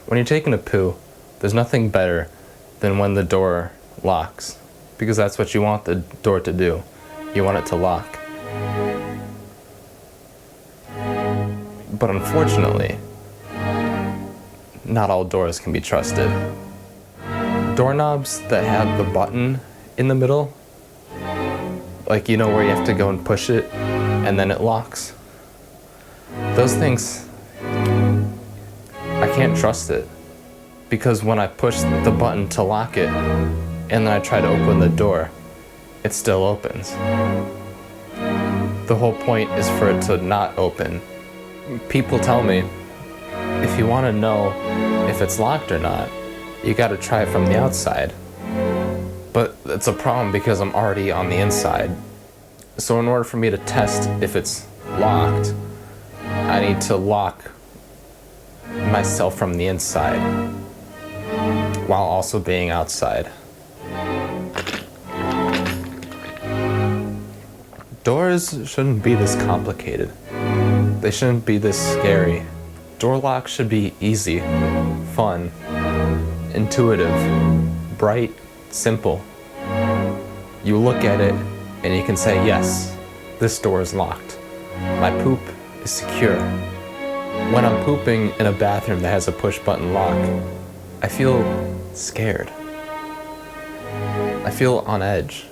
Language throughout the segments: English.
When you're taking a poo, there's nothing better than when the door locks, because that's what you want the door to do. You want it to lock. But unfortunately, not all doors can be trusted. Doorknobs that have the button in the middle, like you know where you have to go and push it and then it locks, those things, I can't trust it, because when I push the button to lock it and then I try to open the door, it still opens. The whole point is for it to not open. People tell me, if you want to know if it's locked or not, you gotta try it from the outside. But it's a problem because I'm already on the inside. So in order for me to test if it's locked, I need to lock myself from the inside while also being outside. Doors shouldn't be this complicated. They shouldn't be this scary. Door locks should be easy, fun, intuitive, bright, simple. You look at it and you can say, yes, this door is locked. My poop is secure. When I'm pooping in a bathroom that has a push button lock, I feel scared. I feel on edge.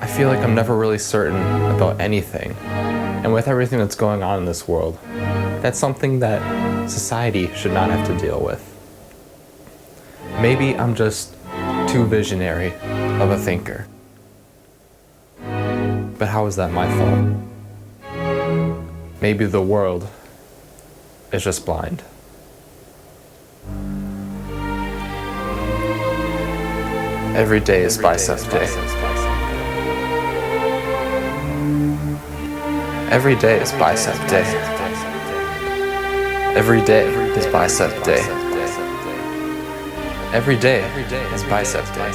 I feel like I'm never really certain about anything. And with everything that's going on in this world, that's something that society should not have to deal with. Maybe I'm just too visionary of a thinker. But how is that my fault? Maybe the world is just blind. Every day is bicep day. Every day is bicep day. Every day is bicep day. Every day is bicep day.